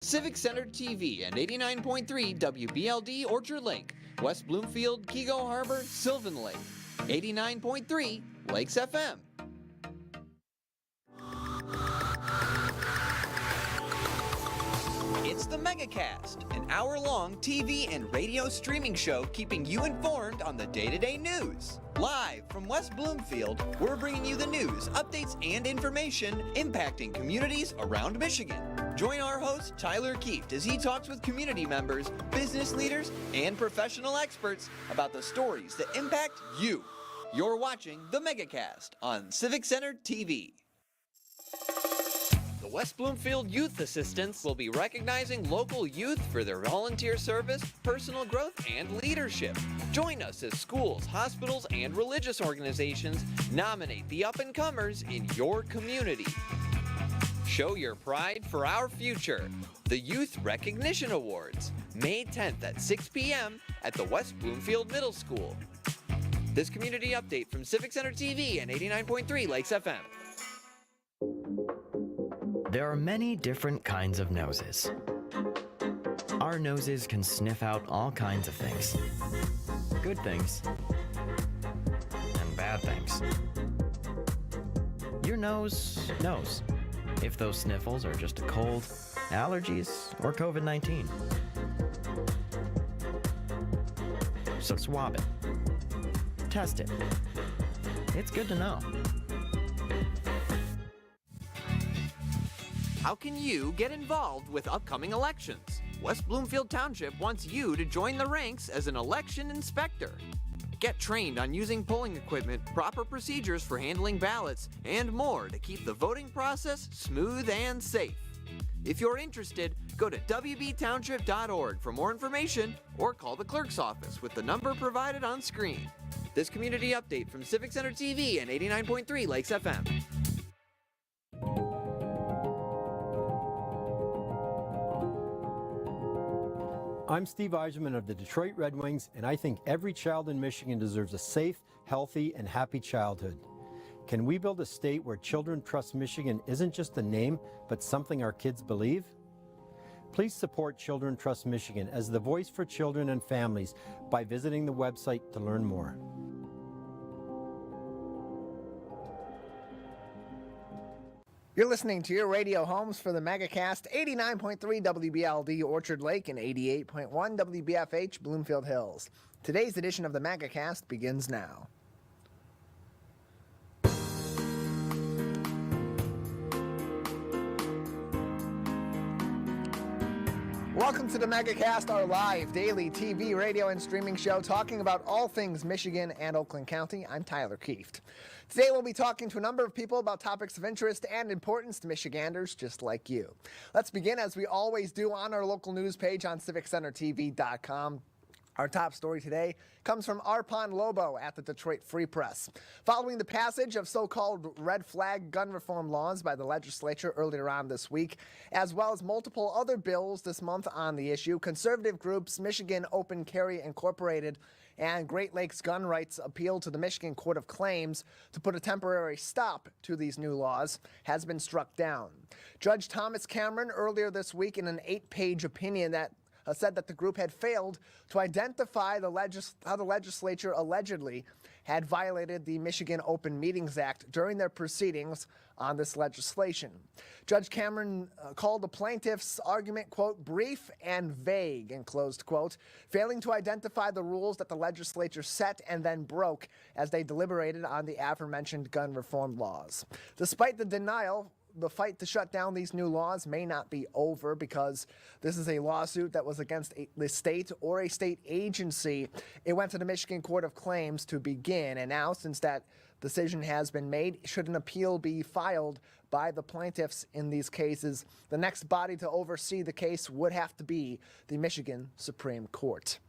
Civic Center TV and 89.3 WBLD Orchard Lake, West Bloomfield, Kego Harbor, Sylvan Lake, 89.3 Lakes FM. It's the Megacast, an hour-long TV and radio streaming show keeping you informed on the day-to-day news. Live from West Bloomfield, we're bringing you the news, updates, and information impacting communities around Michigan. Join our host, Tyler Kieft, as he talks with community members, business leaders, and professional experts about the stories that impact you. You're watching the Megacast on Civic Center TV. The West Bloomfield Youth Assistants will be recognizing local youth for their volunteer service, personal growth, and leadership. Join us as schools, hospitals, and religious organizations nominate the up-and-comers in your community. Show your pride for our future. The Youth Recognition Awards, May 10th at 6 p.m. at the West Bloomfield Middle School. This community update from Civic Center TV and 89.3 Lakes FM. There are many different kinds of noses. Our noses can sniff out all kinds of things. Good things and bad things. Your nose knows if those sniffles are just a cold, allergies, or COVID-19. So swab it. Test it. It's good to know. How can you get involved with upcoming elections? West Bloomfield Township wants you to join the ranks as an election inspector. Get trained on using polling equipment, proper procedures for handling ballots, and more to keep the voting process smooth and safe. If you're interested, go to wbtownship.org for more information or call the clerk's office with the number provided on screen. This community update from Civic Center TV and 89.3 Lakes FM. I'm Steve Eiserman of the Detroit Red Wings, and I think every child in Michigan deserves a safe, healthy, and happy childhood. Can we build a state where Children Trust Michigan isn't just a name, but something our kids believe? Please support Children Trust Michigan as the voice for children and families by visiting the website to learn more. You're listening to your radio homes for the Megacast, 89.3 WBLD Orchard Lake and 88.1 WBFH Bloomfield Hills. Today's edition of the Megacast begins now. Welcome to the Megacast, our live daily TV, radio, and streaming show talking about all things Michigan and Oakland County. I'm Tyler Kieft. Today we'll be talking to a number of people about topics of interest and importance to Michiganders just like you. Let's begin as we always do on our local news page on civiccentertv.com. Our top story today comes from Arpon Lobo at the Detroit Free Press. Following the passage of so-called red flag gun reform laws by the legislature earlier on this week, as well as multiple other bills this month on the issue, conservative groups Michigan Open Carry Incorporated and Great Lakes Gun Rights appealed to the Michigan Court of Claims to put a temporary stop to these new laws has been struck down. Judge Thomas Cameron earlier this week in an 8-page opinion that said that the group had failed to identify how the legislature allegedly had violated the Michigan Open Meetings Act during their proceedings on this legislation. Judge Cameron called the plaintiff's argument, quote, brief and vague, end closed quote, failing to identify the rules that the legislature set and then broke as they deliberated on the aforementioned gun reform laws. Despite the denial, the fight to shut down these new laws may not be over because this is a lawsuit that was against the state or a state agency. It went to the Michigan Court of Claims to begin, and now since that decision has been made, should an appeal be filed by the plaintiffs in these cases, the next body to oversee the case would have to be the Michigan Supreme Court.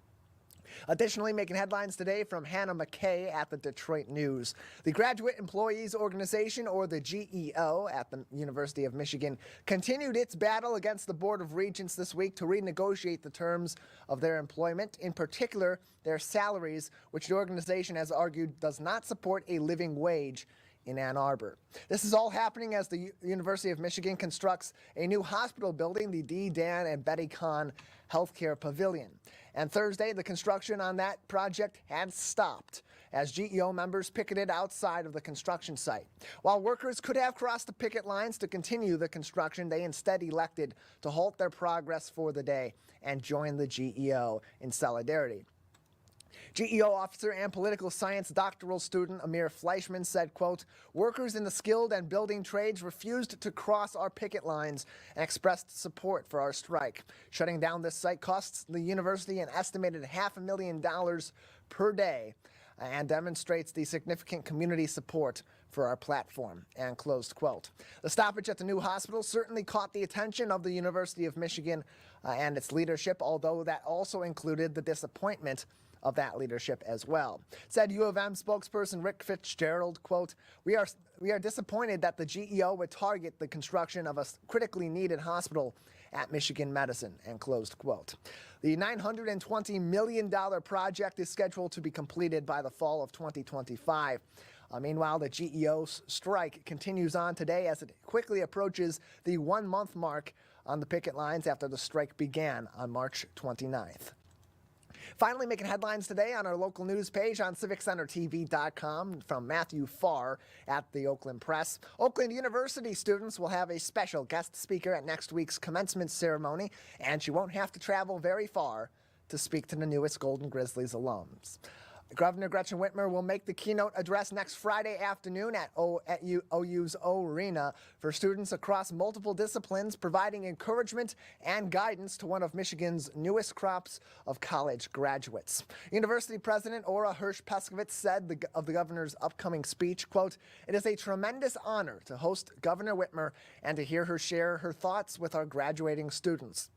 Additionally, making headlines today from Hannah McKay at the Detroit News. The Graduate Employees Organization, or the GEO, at the University of Michigan, continued its battle against the Board of Regents this week to renegotiate the terms of their employment, in particular their salaries, which the organization has argued does not support a living wage in Ann Arbor. This is all happening as the University of Michigan constructs a new hospital building, the D. Dan and Betty Kahn Healthcare Pavilion. And Thursday, the construction on that project had stopped as GEO members picketed outside of the construction site. While workers could have crossed the picket lines to continue the construction, they instead elected to halt their progress for the day and join the GEO in solidarity. GEO officer and political science doctoral student Amir Fleischman said, quote, "Workers in the skilled and building trades refused to cross our picket lines and expressed support for our strike. Shutting down this site costs the university an estimated $500,000 per day and demonstrates the significant community support for our platform," and closed quote. The stoppage at the new hospital certainly caught the attention of the University of Michigan and its leadership, although that also included the disappointment of that leadership as well. Said U of M spokesperson Rick Fitzgerald, quote, we are disappointed that the GEO would target the construction of a critically needed hospital at Michigan Medicine," and closed quote. The $920 million project is scheduled to be completed by the fall of 2025. Meanwhile, the GEO's strike continues on today as it quickly approaches the 1-month mark on the picket lines after the strike began on March 29th. Finally, making headlines today on our local news page on civiccentertv.com from Matthew Farr at the Oakland Press. Oakland University students will have a special guest speaker at next week's commencement ceremony, and she won't have to travel very far to speak to the newest Golden Grizzlies alums. Governor Gretchen Whitmer will make the keynote address next Friday afternoon at OU's O Arena for students across multiple disciplines, providing encouragement and guidance to one of Michigan's newest crops of college graduates. University President Ora Hirsch-Peskovitz said of the governor's upcoming speech, quote, "It is a tremendous honor to host Governor Whitmer and to hear her share her thoughts with our graduating students.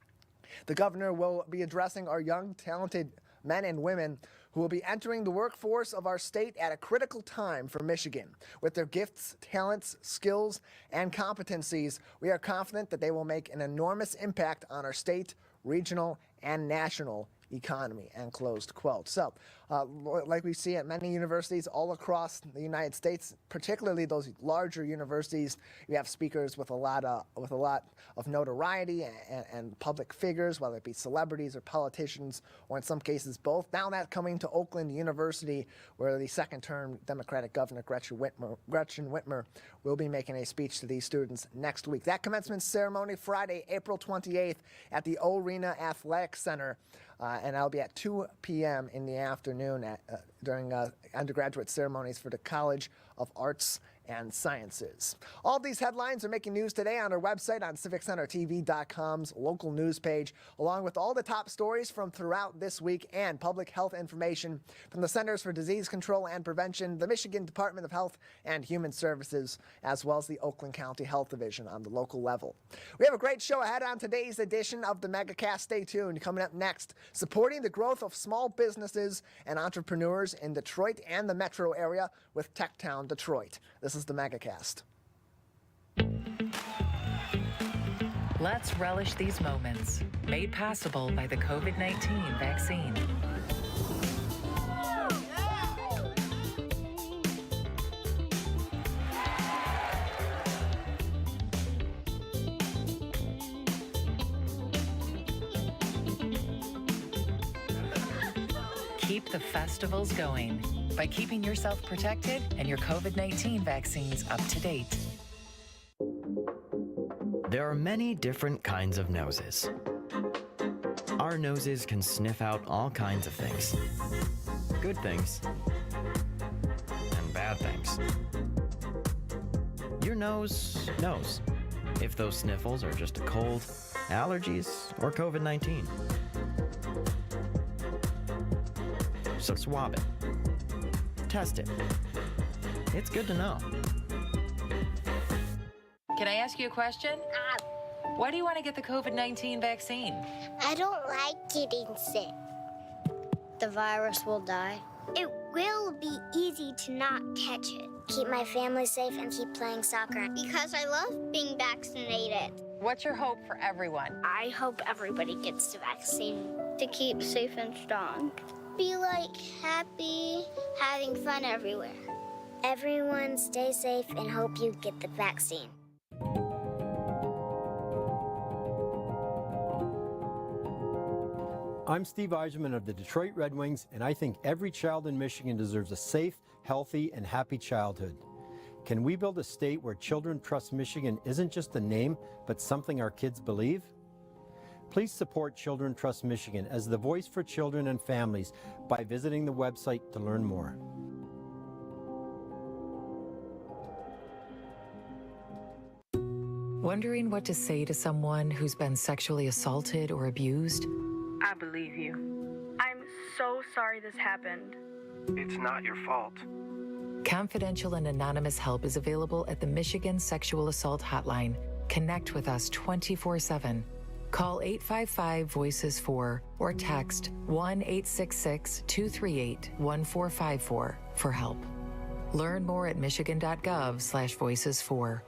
The governor will be addressing our young, talented men and women who will be entering the workforce of our state at a critical time for Michigan. With their gifts, talents, skills, and competencies, we are confident that they will make an enormous impact on our state, regional, and national economy," and closed quote. So, like we see at many universities all across the United States, particularly those larger universities, you have speakers with a lot of notoriety and public figures, whether it be celebrities or politicians, or in some cases both. Now that coming to Oakland University, where the second-term Democratic Governor Gretchen Whitmer will be making a speech to these students next week. That commencement ceremony Friday, April 28th at the O Arena Athletic Center. And that'll be at 2 p.m. in the afternoon during undergraduate ceremonies for the College of Arts and Sciences. All these headlines are making news today on our website on civiccentertv.com's local news page, along with all the top stories from throughout this week and public health information from the Centers for Disease Control and Prevention, the Michigan Department of Health and Human Services, as well as the Oakland County Health Division on the local level. We have a great show ahead on today's edition of the Megacast. Stay tuned. Coming up next, supporting the growth of small businesses and entrepreneurs in Detroit and the metro area with TechTown Detroit. This is the Megacast. Let's relish these moments, made possible by the COVID-19 vaccine. Keep the festivals going by keeping yourself protected and your COVID-19 vaccines up to date. There are many different kinds of noses. Our noses can sniff out all kinds of things. Good things and bad things. Your nose knows if those sniffles are just a cold, allergies, or COVID-19. So swab it. Test it. It's good to know. Can I ask you a question? Why do you want to get the COVID-19 vaccine? I don't like getting sick. The virus will die. It will be easy to not catch it. Keep my family safe and keep playing soccer. Because I love being vaccinated. What's your hope for everyone? I hope everybody gets the vaccine to keep safe and strong. Be like happy, having fun everywhere. Everyone stay safe and hope you get the vaccine. I'm Steve Eisenman of the Detroit Red Wings, and I think every child in Michigan deserves a safe, healthy, and happy childhood. Can we build a state where children trust Michigan isn't just a name, but something our kids believe? Please support Children Trust Michigan as the voice for children and families by visiting the website to learn more. Wondering what to say to someone who's been sexually assaulted or abused? I believe you. I'm so sorry this happened. It's not your fault. Confidential and anonymous help is available at the Michigan Sexual Assault Hotline. Connect with us 24/7. Call 855-VOICES-4 or text 1-866-238-1454 for help. Learn more at michigan.gov/voices4.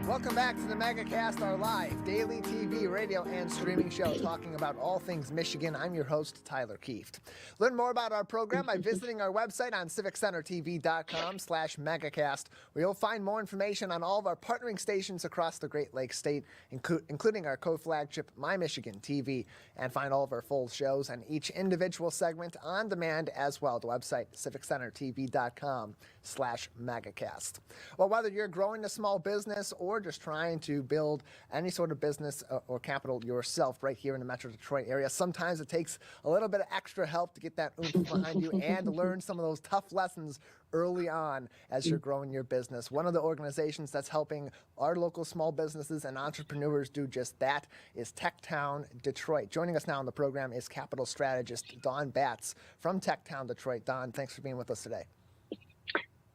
Welcome back to the Megacast, our live daily TV, radio, and streaming show talking about all things Michigan. I'm your host, Tyler Kieft. Learn more about our program by visiting our website on civiccentertv.com/megacast, where you'll find more information on all of our partnering stations across the Great Lakes State, including our co-flagship My Michigan TV, and find all of our full shows and each individual segment on demand as well. The website, civiccentertv.com/megacast. Well, whether you're growing a small business or just trying to build any sort of business or capital yourself right here in the Metro Detroit area, sometimes it takes a little bit of extra help to get that oomph behind you and to learn some of those tough lessons early on as you're growing your business. One of the organizations that's helping our local small businesses and entrepreneurs do just that is TechTown Detroit. Joining us now on the program is capital strategist Dawn Batts from TechTown Detroit. Dawn, thanks for being with us today.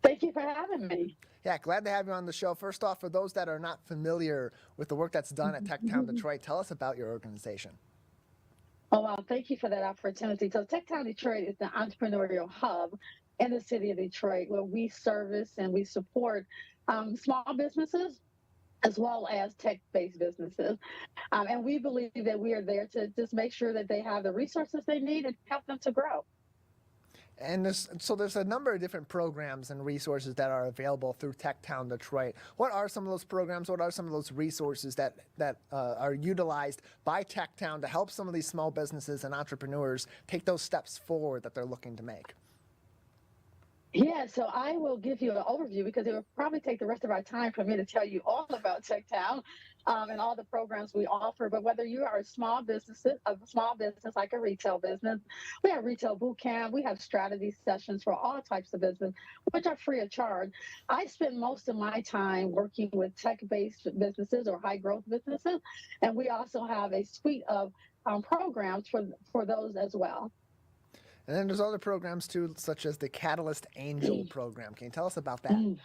Thank you for having me. Yeah, glad to have you on the show. First off, for those that are not familiar with the work that's done at TechTown Detroit, tell us about your organization. Oh, wow. Thank you for that opportunity. So TechTown Detroit is the entrepreneurial hub in the city of Detroit, where we service and we support small businesses as well as tech-based businesses. And we believe that we are there to just make sure that they have the resources they need and help them to grow. And there's a number of different programs and resources that are available through TechTown Detroit. What are some of those programs? What are some of those resources that are utilized by TechTown to help some of these small businesses and entrepreneurs take those steps forward that they're looking to make? Yeah, so I will give you an overview because it will probably take the rest of our time for me to tell you all about TechTown and all the programs we offer. But whether you are a small business like a retail business, we have retail boot camp, we have strategy sessions for all types of business, which are free of charge. I spend most of my time working with tech-based businesses or high-growth businesses, and we also have a suite of programs for those as well. And then there's other programs too, such as the Catalyst Angel program. Can you tell us about that?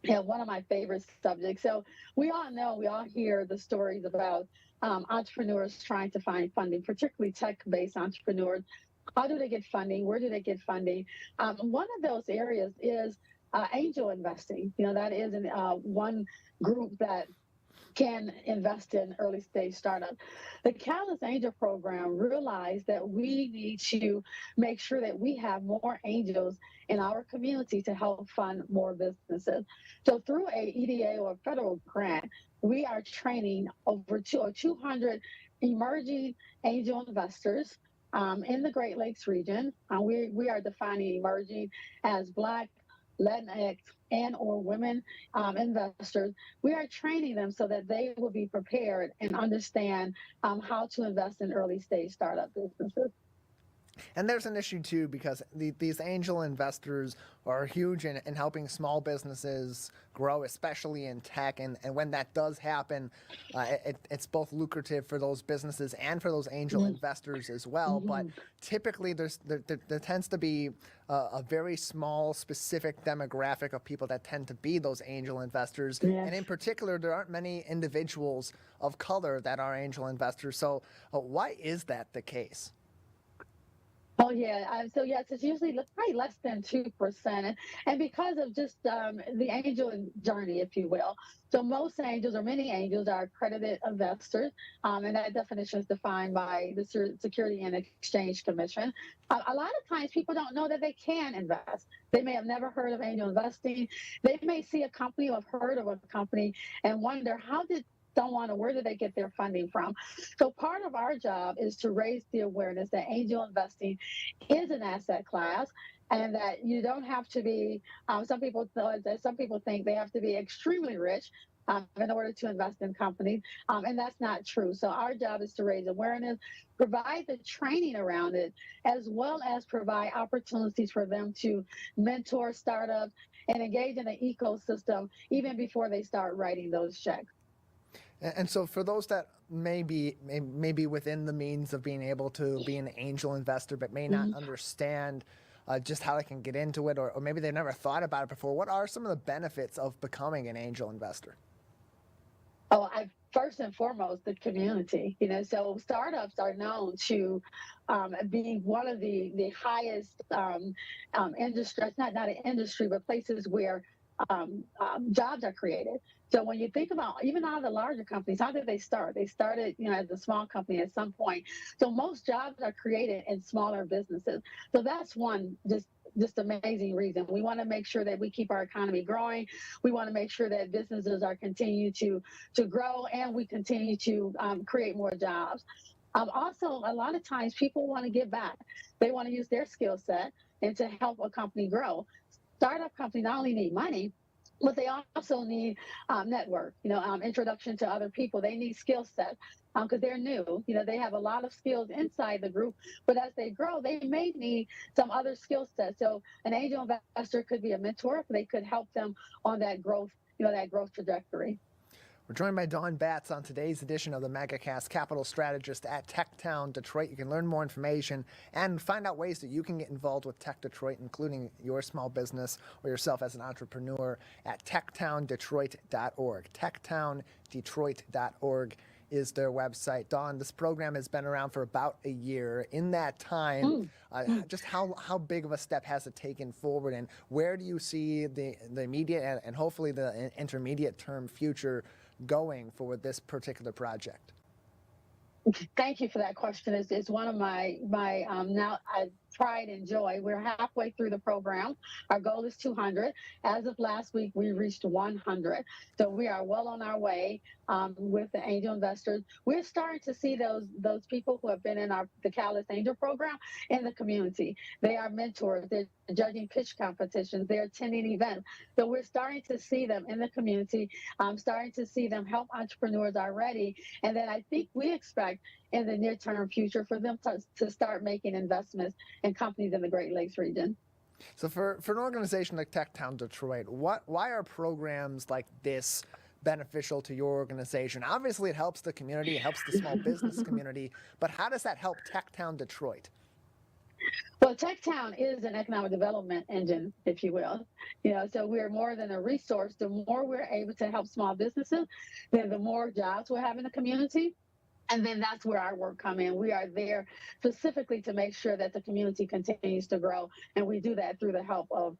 Yeah, one of my favorite subjects. So we all hear the stories about entrepreneurs trying to find funding, particularly tech-based entrepreneurs. How do they get funding? Where do they get funding? One of those areas is angel investing. You know, that is one group that can invest in early stage startups. The Catalyst Angel program realized that we need to make sure that we have more angels in our community to help fund more businesses. So through a EDA or a federal grant, we are training over 200 emerging angel investors in the Great Lakes region. We are defining emerging as Black, Latinx, and or women investors. We are training them so that they will be prepared and understand how to invest in early stage startup businesses. And there's an issue too, because these angel investors are huge in helping small businesses grow, especially in tech. And when that does happen, it's both lucrative for those businesses and for those angel investors as well. But typically there tends to be a very small, specific demographic of people that tend to be those angel investors. Yes. And in particular, there aren't many individuals of color that are angel investors. So why is that the case? Oh yeah, so yes, it's usually probably less than 2%, and because of just the angel journey, if you will. So most angels, or many angels, are accredited investors, and that definition is defined by the Security and Exchange Commission. A lot of times, people don't know that they can invest. They may have never heard of angel investing. They may see a company or have heard of a company and wonder how did someone or where did they get their funding from. So part of our job is to raise the awareness that angel investing is an asset class, and that you don't have to be. Some people think they have to be extremely rich in order to invest in companies, and that's not true. So our job is to raise awareness, provide the training around it, as well as provide opportunities for them to mentor startups and engage in the ecosystem even before they start writing those checks. And so for those that may be within the means of being able to be an angel investor, but may not understand just how they can get into it, or maybe they've never thought about it before, what are some of the benefits of becoming an angel investor? Oh, first and foremost, the community. So startups are known to be one of the highest industry, not an industry, but places where jobs are created. So when you think about even all the larger companies, how did they start? They started, as a small company at some point. So most jobs are created in smaller businesses. So that's one just amazing reason. We want to make sure that we keep our economy growing. We want to make sure that businesses are continue to grow, and we continue to create more jobs. Also, a lot of times people want to give back. They want to use their skill set and to help a company grow. Startup companies not only need money, but they also need network, introduction to other people. They need skill sets because they're new. They have a lot of skills inside the group, but as they grow, they may need some other skill sets. So an angel investor could be a mentor. They could help them on that growth, that growth trajectory. We're joined by Dawn Batts on today's edition of the Megacast, Capital Strategist at TechTown Detroit. You can learn more information and find out ways that you can get involved with Tech Detroit, including your small business or yourself as an entrepreneur, at techtowndetroit.org. Techtowndetroit.org is their website. Dawn, this program has been around for about a year. In that time, just how big of a step has it taken forward, and where do you see the immediate and hopefully the intermediate term future going for this particular project? Thank you for that question. It's one of my now pride and joy. We're halfway through the program. Our goal is 200. As of last week, we reached 100. So we are well on our way with the angel investors. We're starting to see those people who have been in the Catalyst Angel program in the community. They are mentors. They're judging pitch competitions. They're attending events. So we're starting to see them in the community. Starting to see them help entrepreneurs already. And then I think we expect in the near-term future for them to start making investments in companies in the Great Lakes region. So for an organization like TechTown Detroit, why are programs like this beneficial to your organization? Obviously, it helps the community, it helps the small business community, but how does that help TechTown Detroit? Well, TechTown is an economic development engine, if you will. So we're more than a resource. The more we're able to help small businesses, then the more jobs we'll have in the community. And then that's where our work comes in. We are there specifically to make sure that the community continues to grow, and we do that through the help of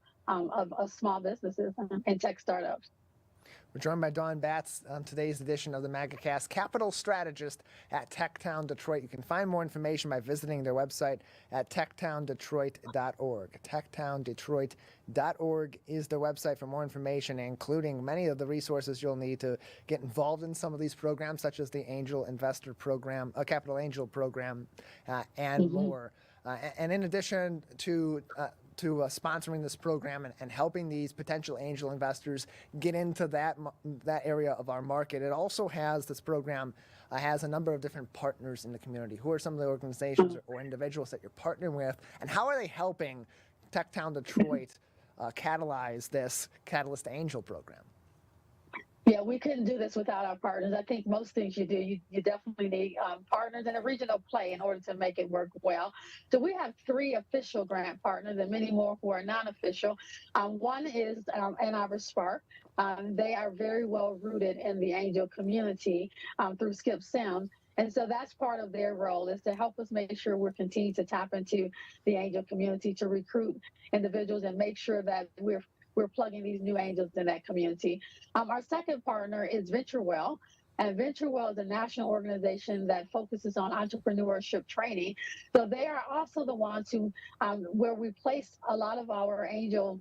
small businesses and tech startups. We're joined by Dawn Batts on today's edition of the Megacast, Capital Strategist at TechTown Detroit. You can find more information by visiting their website at techtowndetroit.org. Techtowndetroit.org is their website for more information, including many of the resources you'll need to get involved in some of these programs, such as the Angel Investor Program, Capital Angel Program, and more. And in addition to sponsoring this program and helping these potential angel investors get into that area of our market, it also has, this program has a number of different partners in the community. Who are some of the organizations or individuals that you're partnering with, and how are they helping TechTown Detroit catalyze this Catalyst Angel program? Yeah, we couldn't do this without our partners. I think most things you do, you definitely need partners and a regional play in order to make it work well. So we have 3 official grant partners and many more who are non-official. One is Ann Arbor Spark. They are very well rooted in the angel community through Skip Sims. And so that's part of their role, is to help us make sure we're continuing to tap into the angel community to recruit individuals and make sure that we're plugging these new angels in that community. Our second partner is VentureWell. And VentureWell is a national organization that focuses on entrepreneurship training. So they are also the ones who, where we place a lot of our angel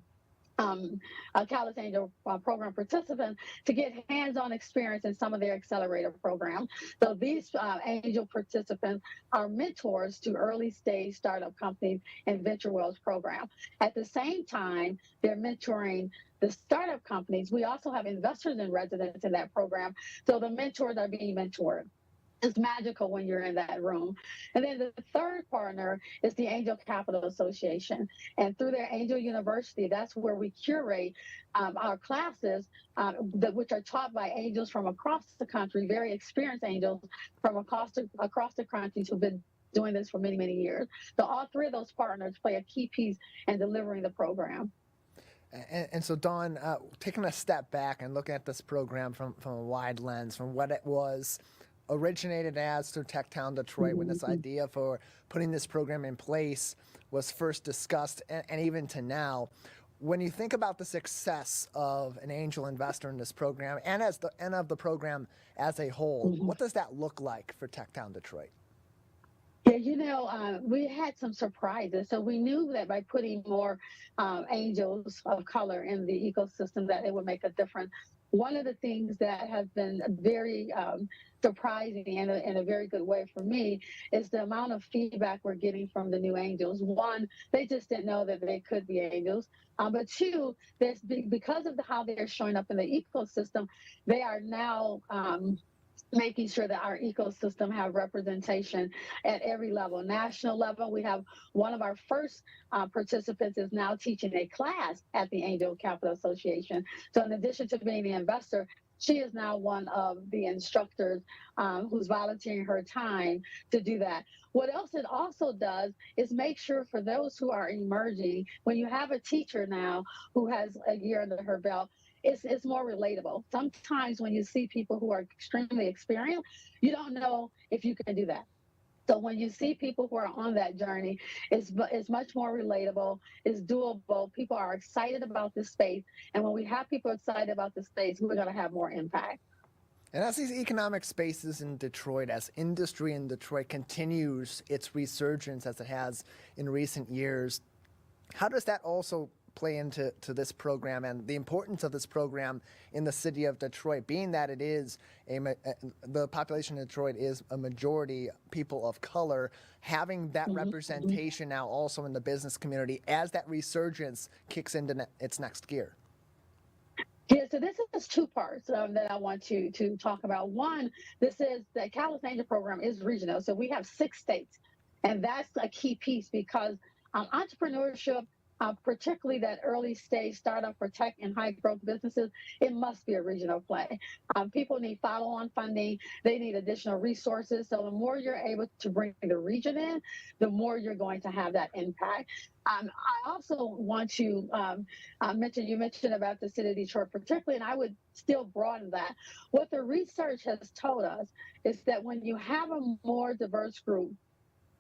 Catalyst Angel program participants to get hands-on experience in some of their accelerator programs. So these angel participants are mentors to early-stage startup companies in VentureWell's program. At the same time, they're mentoring the startup companies. We also have investors in residence in that program. So the mentors are being mentored. It's magical when you're in that room. And then the third partner is the Angel Capital Association. And through their Angel University, that's where we curate our classes, which are taught by angels from across the country, very experienced angels from across the country who've been doing this for many, many years. So all three of those partners play a key piece in delivering the program. And so, Dawn, taking a step back and looking at this program from a wide lens, from what it was originated as through TechTown Detroit, when this idea for putting this program in place was first discussed, and even to now, when you think about the success of an angel investor in this program and of the program as a whole, what does that look like for TechTown Detroit? Yeah, we had some surprises. So we knew that by putting more angels of color in the ecosystem, that it would make a difference. One of the things that has been very surprising in a very good way for me is the amount of feedback we're getting from the new angels. One, they just didn't know that they could be angels. But two, because of how they're showing up in the ecosystem, they are now making sure that our ecosystem have representation at every level. National level, we have one of our first participants is now teaching a class at the Angel Capital Association. So in addition to being the investor, she is now one of the instructors who's volunteering her time to do that. What else it also does is make sure for those who are emerging, when you have a teacher now who has a year under her belt, it's more relatable. Sometimes when you see people who are extremely experienced, you don't know if you can do that. So when you see people who are on that journey, it's much more relatable, it's doable. People are excited about this space. And when we have people excited about the space, we're going to have more impact. And as these economic spaces in Detroit, as industry in Detroit continues its resurgence as it has in recent years, how does that also play into this program and the importance of this program in the city of Detroit, being that it is the population of Detroit is a majority people of color, having that representation now also in the business community as that resurgence kicks into its next gear? Yeah, so this is two parts that I want to talk about. One, this is the Catalyst Angel program is regional. So we have 6 states, and that's a key piece because entrepreneurship, particularly that early stage startup for tech and high growth businesses, it must be a regional play. People need follow-on funding. They need additional resources. So the more you're able to bring the region in, the more you're going to have that impact. I also want to mention, you mentioned about the city of Detroit particularly, and I would still broaden that. What the research has told us is that when you have a more diverse group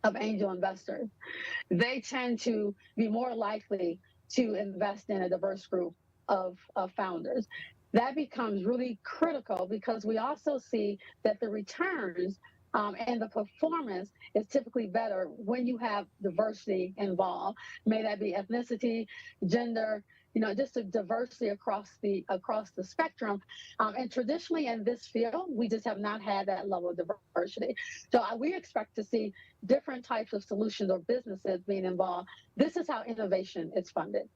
of angel investors, they tend to be more likely to invest in a diverse group of founders. That becomes really critical because we also see that the returns and the performance is typically better when you have diversity involved. May that be ethnicity, gender, just a diversity across the spectrum. And traditionally in this field, we just have not had that level of diversity. So we expect to see different types of solutions or businesses being involved. This is how innovation is funded.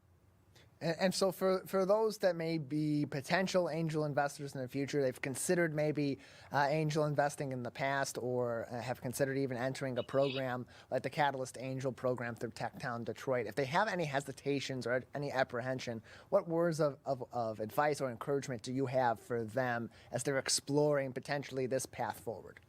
And so for those that may be potential angel investors in the future, they've considered maybe angel investing in the past or have considered even entering a program like the Catalyst Angel program through TechTown Detroit. If they have any hesitations or any apprehension, what words of advice or encouragement do you have for them as they're exploring potentially this path forward?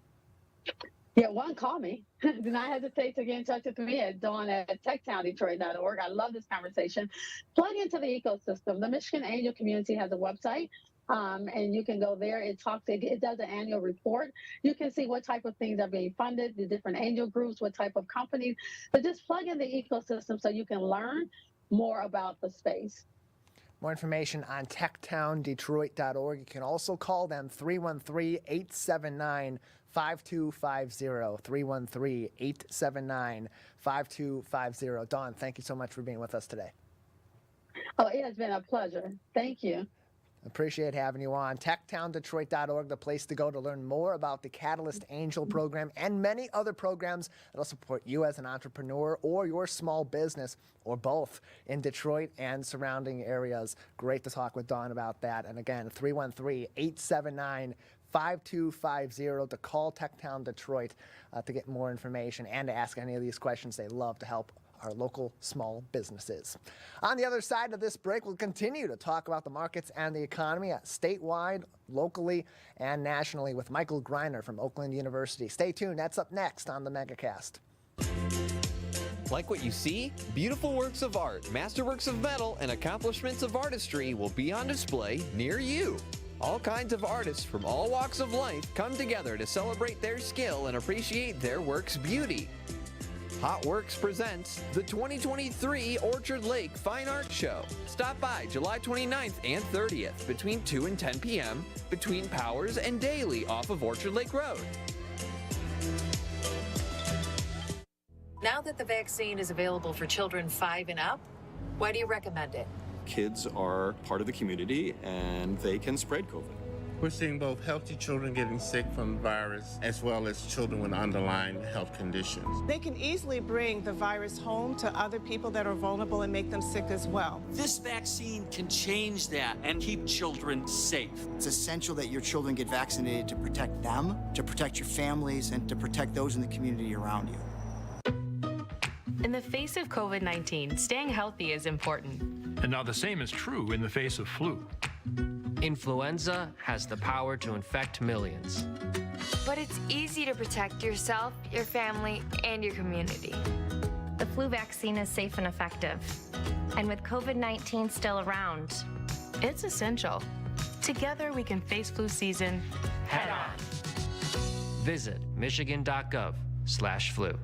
Yeah, one, call me. Do not hesitate to get in touch with me at dawn@techtowndetroit.org. I love this conversation. Plug into the ecosystem. The Michigan Angel community has a website. And you can go there. It does an annual report. You can see what type of things are being funded, the different angel groups, what type of companies. But just plug in the ecosystem so you can learn more about the space. More information on TechTownDetroit.org. You can also call them 313-879-5250, 313-879-5250. Dawn, thank you so much for being with us today. Oh, it has been a pleasure. Thank you. Appreciate having you on. TechTownDetroit.org, the place to go to learn more about the Catalyst Angel program and many other programs that will support you as an entrepreneur or your small business or both in Detroit and surrounding areas. Great to talk with Dawn about that. And again, 313-879-5250 to call TechTown Detroit to get more information and to ask any of these questions. They love to help our local small businesses. On the other side of this break, we'll continue to talk about the markets and the economy statewide, locally, and nationally with Michael Greiner from Oakland University. Stay tuned. That's up next on the Megacast. Like what you see? Beautiful works of art, masterworks of metal, and accomplishments of artistry will be on display near you. All kinds of artists from all walks of life come together to celebrate their skill and appreciate their work's beauty. Hot Works presents the 2023 Orchard Lake Fine Art Show. Stop by July 29th and 30th between 2 and 10 p.m. between Powers and Daly off of Orchard Lake Road. Now that the vaccine is available for children 5 and up, why do you recommend it? Kids are part of the community and they can spread COVID. We're seeing both healthy children getting sick from the virus as well as children with underlying health conditions. They can easily bring the virus home to other people that are vulnerable and make them sick as well. This vaccine can change that and keep children safe. It's essential that your children get vaccinated to protect them, to protect your families, and to protect those in the community around you. In the face of COVID-19, staying healthy is important. And now the same is true in the face of flu. Influenza has the power to infect millions. But it's easy to protect yourself, your family, and your community. The flu vaccine is safe and effective. And with COVID-19 still around, it's essential. Together we can face flu season head on. Visit michigan.gov/flu.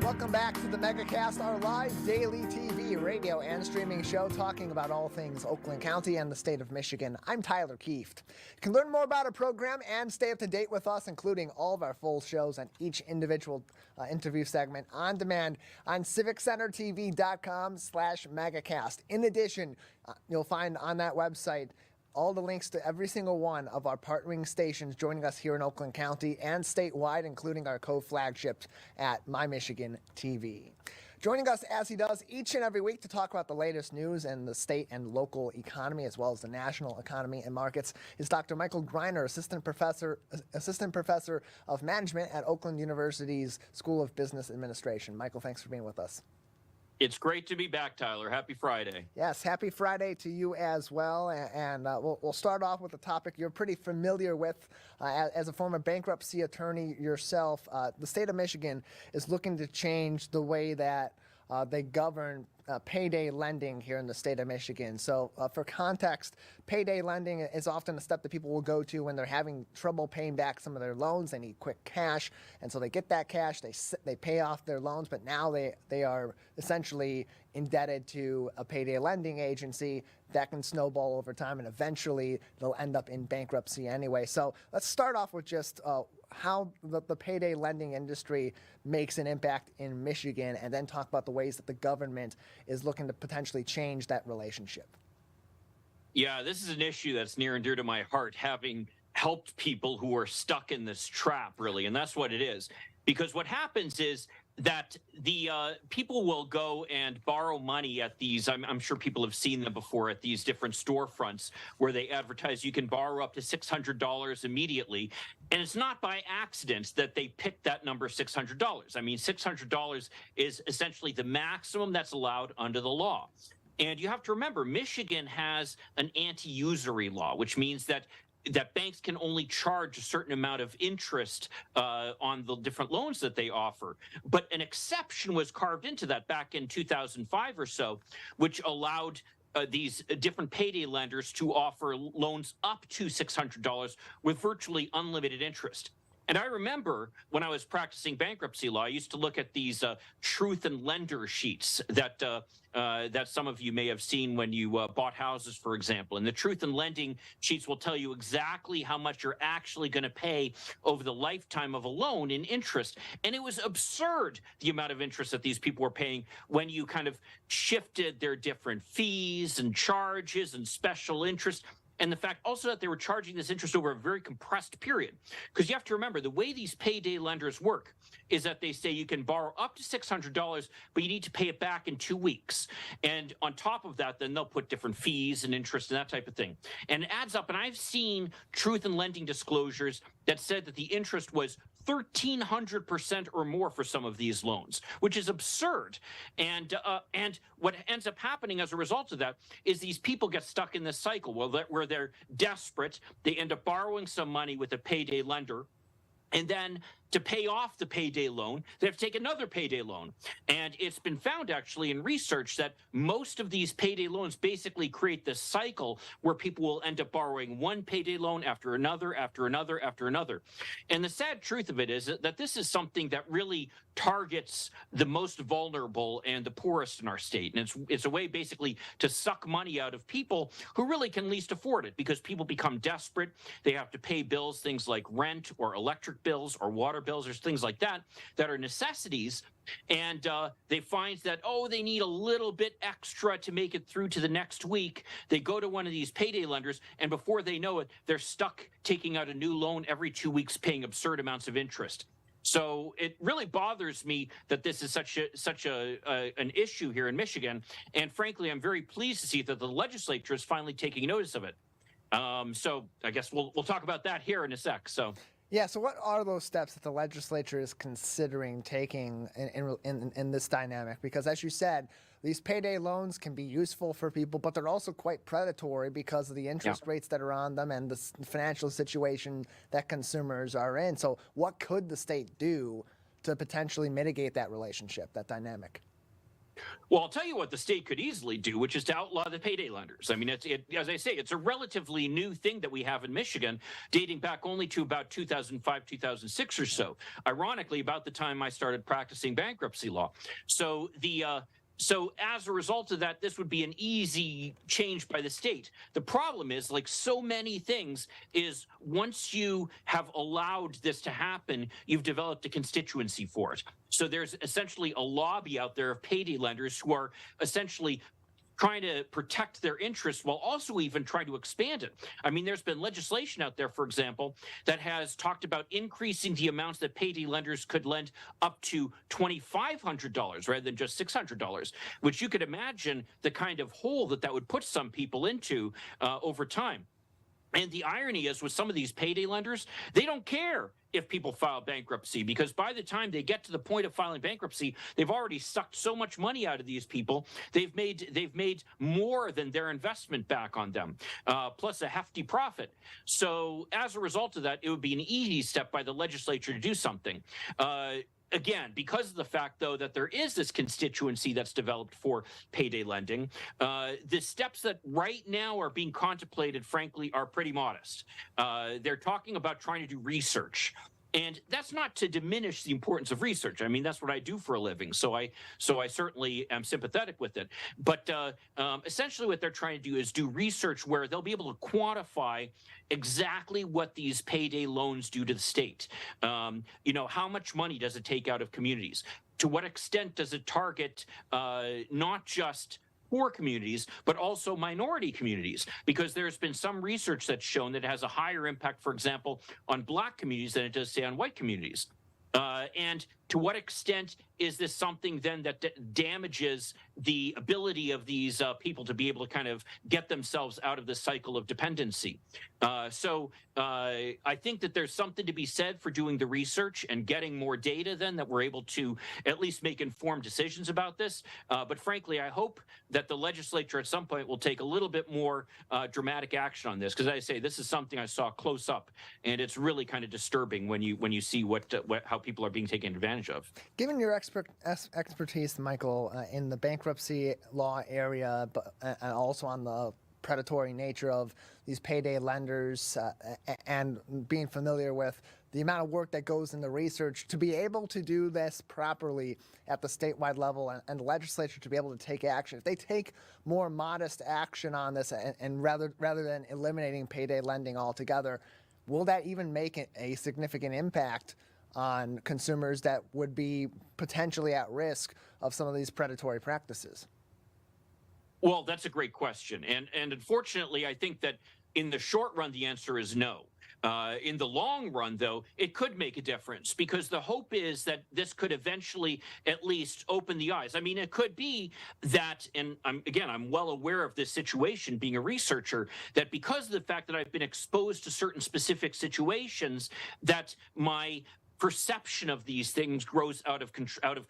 Welcome back to the Megacast, our live daily TV, radio, and streaming show talking about all things Oakland County and the state of Michigan. I'm Tyler Kieft. You can learn more about our program and stay up to date with us, including all of our full shows and each individual interview segment on demand on civiccentertv.com/Megacast. In addition, you'll find on that website all the links to every single one of our partnering stations joining us here in Oakland County and statewide, including our co-flagships at My Michigan TV. Joining us as he does each and every week to talk about the latest news in the state and local economy, as well as the national economy and markets, is Dr. Michael Greiner, assistant professor of management at Oakland University's School of Business Administration. Michael, thanks for being with us. It's great to be back, Tyler. Happy Friday. Yes, happy Friday to you as well. And we'll start off with a topic you're pretty familiar with as a former bankruptcy attorney yourself. The state of Michigan is looking to change the way that they govern payday lending here in the state of Michigan. So for context, payday lending is often a step that people will go to when they're having trouble paying back some of their loans. They need quick cash, and so they get that cash, they pay off their loans, but now they are essentially indebted to a payday lending agency that can snowball over time, and eventually they'll end up in bankruptcy anyway. So let's start off with just how the payday lending industry makes an impact in Michigan, and then talk about the ways that the government is looking to potentially change that relationship. Yeah, this is an issue that's near and dear to my heart, having helped people who are stuck in this trap, really, and that's what it is. Because what happens is that the people will go and borrow money at these, I'm sure people have seen them before, at these different storefronts where they advertise you can borrow up to $600 immediately. And it's not by accident that they picked that number $600. I mean, $600 is essentially the maximum that's allowed under the law. And you have to remember, Michigan has an anti-usury law, which means that that banks can only charge a certain amount of interest on the different loans that they offer. But an exception was carved into that back in 2005 or so, which allowed these different payday lenders to offer loans up to $600 with virtually unlimited interest. And I remember when I was practicing bankruptcy law, I used to look at these truth and lender sheets that that some of you may have seen when you bought houses, for example. And the truth and lending sheets will tell you exactly how much you're actually going to pay over the lifetime of a loan in interest. And it was absurd, the amount of interest that these people were paying when you kind of shifted their different fees and charges and special interest. And the fact also that they were charging this interest over a very compressed period. Because you have to remember, the way these payday lenders work is that they say you can borrow up to $600, but you need to pay it back in 2 weeks. And on top of that, then they'll put different fees and interest and that type of thing. And it adds up. And I've seen truth and lending disclosures that said that the interest was 1,300% or more for some of these loans, which is absurd. And what ends up happening as a result of that is these people get stuck in this cycle where they're desperate. They end up borrowing some money with a payday lender. And then to pay off the payday loan, they have to take another payday loan. And it's been found actually in research that most of these payday loans basically create this cycle where people will end up borrowing one payday loan after another, after another, after another. And the sad truth of it is that this is something that really targets the most vulnerable and the poorest in our state. And it's a way basically to suck money out of people who really can least afford it, because people become desperate. They have to pay bills, things like rent or electric bills or water bills or things like that are necessities. And they find that, they need a little bit extra to make it through to the next week. They go to one of these payday lenders, and before they know it, they're stuck taking out a new loan every 2 weeks, paying absurd amounts of interest. So it really bothers me that this is such an issue here in Michigan. And frankly, I'm very pleased to see that the legislature is finally taking notice of it. So I guess we'll talk about that here in a sec. Yeah, so what are those steps that the legislature is considering taking in this dynamic? Because as you said, these payday loans can be useful for people, but they're also quite predatory because of the interest rates that are on them and the financial situation that consumers are in. So what could the state do to potentially mitigate that relationship, that dynamic? Well, I'll tell you what the state could easily do, which is to outlaw the payday lenders. I mean, as I say, it's a relatively new thing that we have in Michigan, dating back only to about 2005, 2006 or so. Ironically, about the time I started practicing bankruptcy law. So as a result of that, this would be an easy change by the state. The problem is, like so many things, is once you have allowed this to happen, you've developed a constituency for it. So there's essentially a lobby out there of payday lenders who are essentially trying to protect their interests while also even trying to expand it. I mean, there's been legislation out there, for example, that has talked about increasing the amounts that payday lenders could lend up to $2,500 rather than just $600, which you could imagine the kind of hole that would put some people into over time. And the irony is, with some of these payday lenders, they don't care if people file bankruptcy, because by the time they get to the point of filing bankruptcy, they've already sucked so much money out of these people. They've made more than their investment back on them, plus a hefty profit. So as a result of that, it would be an easy step by the legislature to do something. Again, because of the fact, though, that there is this constituency that's developed for payday lending, the steps that right now are being contemplated, frankly, are pretty modest. They're talking about trying to do research. And that's not to diminish the importance of research. I mean, that's what I do for a living. So I certainly am sympathetic with it. But essentially what they're trying to do is do research where they'll be able to quantify exactly what these payday loans do to the state. How much money does it take out of communities? To what extent does it target not just poor communities, but also minority communities, because there's been some research that's shown that it has a higher impact, for example, on Black communities than it does, say, on white communities. And to what extent is this something then that damages the ability of these people to be able to kind of get themselves out of the cycle of dependency? So I think that there's something to be said for doing the research and getting more data then that we're able to at least make informed decisions about this. But frankly, I hope that the legislature at some point will take a little bit more dramatic action on this, because I say this is something I saw close up, and it's really kind of disturbing when you see how people are being taken advantage of. Given your expertise, Michael, in the bankruptcy law area, but and also on the predatory nature of these payday lenders, and being familiar with the amount of work that goes into research to be able to do this properly at the statewide level, and the legislature to be able to take action. If they take more modest action on this, and rather than eliminating payday lending altogether, will that even make a significant impact on consumers that would be potentially at risk of some of these predatory practices? Well, that's a great question. And unfortunately, I think that in the short run, the answer is no. In the long run, though, it could make a difference, because the hope is that this could eventually at least open the eyes. I mean, it could be that, and I'm well aware of this situation being a researcher, that because of the fact that I've been exposed to certain specific situations, that my perception of these things grows out of